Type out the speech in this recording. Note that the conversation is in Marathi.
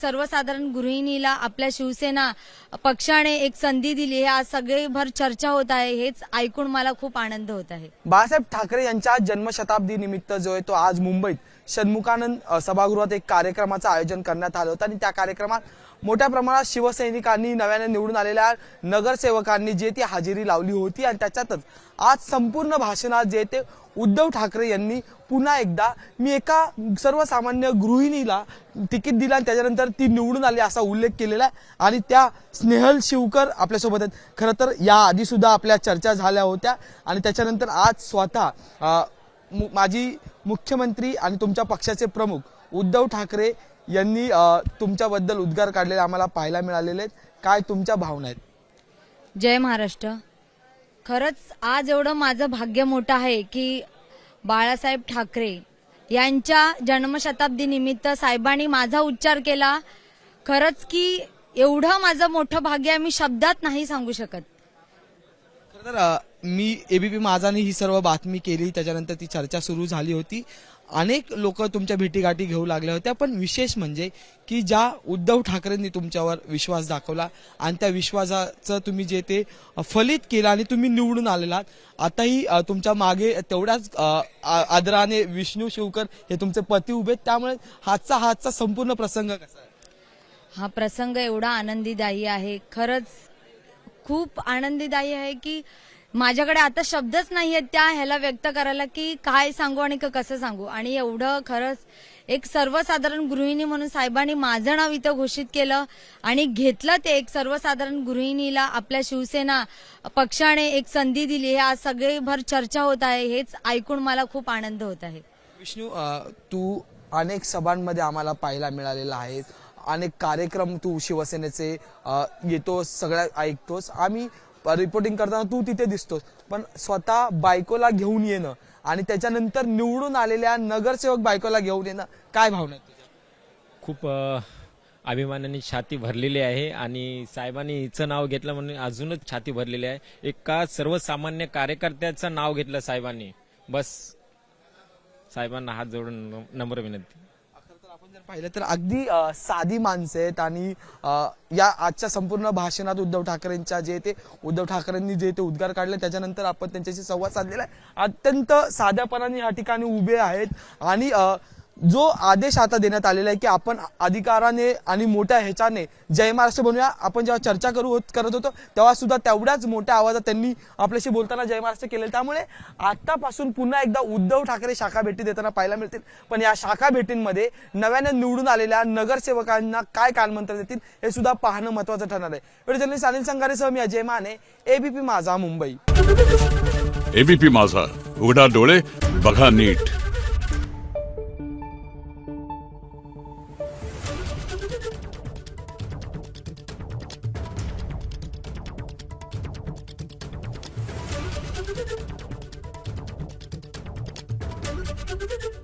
सर्वसाधारण गृहिणीला आपल्या शिवसेना पक्षाने एक संधी दिली आहे, आज सगळीभर चर्चा होत आहे। हेच ऐकून मला खूप आनंद होत आहे। बाळासाहेब ठाकरे यांच्या जन्मशताब्दी निमित्त जो आहे तो आज मुंबईत षण्मुखानंद सभागृहात एक कार्यक्रमाचं आयोजन करण्यात आलं होतं आणि त्या कार्यक्रमात मोठ्या प्रमाणात शिवसैनिकांनी नव्याने निवडून आलेल्या नगरसेवकांनी जे ती हजेरी लावली होती आणि त्याच्यातच आज संपूर्ण भाषणात जे ते उद्धव ठाकरे यांनी पुन्हा एकदा मी एका सर्वसामान्य गृहिणीला तिकीट दिलं आणि त्याच्यानंतर ती निवडून आली असा उल्लेख केलेला आहे आणि त्या स्नेहल शिवकर आपल्यासोबत आहेत। खरं तर या आधी सुद्धा आपल्या चर्चा झाल्या होत्या आणि त्याच्यानंतर आज स्वतः माजी मुख्यमंत्री आणि तुमच्या पक्षाचे प्रमुख उद्धव ठाकरे यांनी तुमच्याबद्दल उद्गार काढलेले आम्हाला पाहायला मिळालेले आहेत। काय तुमच्या भावना आहेत? जय महाराष्ट्र। खरंच आज एवढं माझं भाग्य मोठं आहे की बाळासाहेब ठाकरे यांच्या जन्मशताब्दी निमित्त साहेबांनी माझा उच्चार केला। खरंच की एवढं माझं मोठं भाग्य आहे, मी शब्दात नाही सांगू शकत। खरं तर मी एबीपी माझाने ही सर्व बातमी केली, त्याच्यानंतर ती चर्चा सुरू झाली होती। अनेक लोक तुमच्या भेटीगाठी घेऊ लागल्या होत्या, पण विशेष म्हणजे की ज्या उद्धव ठाकरेंनी तुमच्यावर विश्वास दाखवला आणि त्या विश्वासाचं तुम्ही जे ते फलित केलं आणि तुम्ही निवडून आलेलात। आताही तुमच्या मागे तेवढ्याच आदराने विष्णू शिवकर हे तुमचे पती उभे आहेत, त्यामुळे हाचा संपूर्ण प्रसंग कसा आहे? हा प्रसंग एवढा आनंदीदायी आहे, खरंच खूप आनंदीदायी आहे की माझ्याकडे आता शब्दच नाहीयेत त्या ह्याला व्यक्त करायला की काय सांगू आणि कसं सांगू। आणि एवढं खरंच एक सर्वसाधारण गृहिणी म्हणून साहेबांनी माझं नाव इथं घोषित केलं आणि घेतलं ते एक सर्वसाधारण गृहिणीला आपल्या शिवसेना पक्षाने एक संधी दिली आहे, आज सगळीभर चर्चा होत आहे। हेच ऐकून मला खूप आनंद होत आहे। विष्णू, तू अनेक सभांमध्ये आम्हाला पाहायला मिळालेला आहे, अनेक कार्यक्रम तू शिवसेनेचे येतोस, सगळ्या ऐकतोस, आम्ही रिपोर्टिंग करताना तू तिथे दिसतोस, पण स्वतः बायकोला घेऊन येणं आणि त्याच्यानंतर निवडून आलेल्या नगरसेवक बायकोला घेऊन येणं, काय भावना आहे तुझ्या? खूप अभिमानाने छाती भरलेली आहे आणि साहेबांनी हिचं नाव घेतलं म्हणून अजूनच छाती भरलेली आहे। एका सर्वसामान्य कार्यकर्त्याचं नाव घेतलं साहेबांनी, बस साहेबांना हात जोडून नम्र विनंती। आपण जर पाहिलं तर अगदी साधी माणसं आहेत आणि या आजच्या संपूर्ण भाषणात उद्धव ठाकरेंनी जे ते उद्गार काढले त्याच्यानंतर आपण त्यांच्याशी संवाद साधलेला आहे। अत्यंत साध्यापणाने या ठिकाणी उभे आहेत आणि जो आदेश आता देण्यात आलेला आहे की आपण अधिकाराने आणि मोठ्या ह्याच्याने जय महाराष्ट्र बनवूया, आपण जेव्हा चर्चा करत होतो तेव्हा सुद्धा तेवढ्याच मोठ्या आवाजात त्यांनी आपल्याशी बोलताना जय महाराष्ट्र केले। त्यामुळे आतापासून पुन्हा एकदा उद्धव ठाकरे शाखा भेटी देताना पाहायला मिळतील, पण या शाखा भेटींमध्ये नव्याने निवडून आलेल्या नगरसेवकांना काय कानमंत्र देतील हे सुद्धा पाहणं महत्त्वाचं ठरणार आहे। व्हिडिओ जर्नलिस्ट अनिल संगारेसह मी अजय माने, एबीपी माझा, मुंबई। एबीपी माझा, उघडा डोळे बघा नीट। Thank you.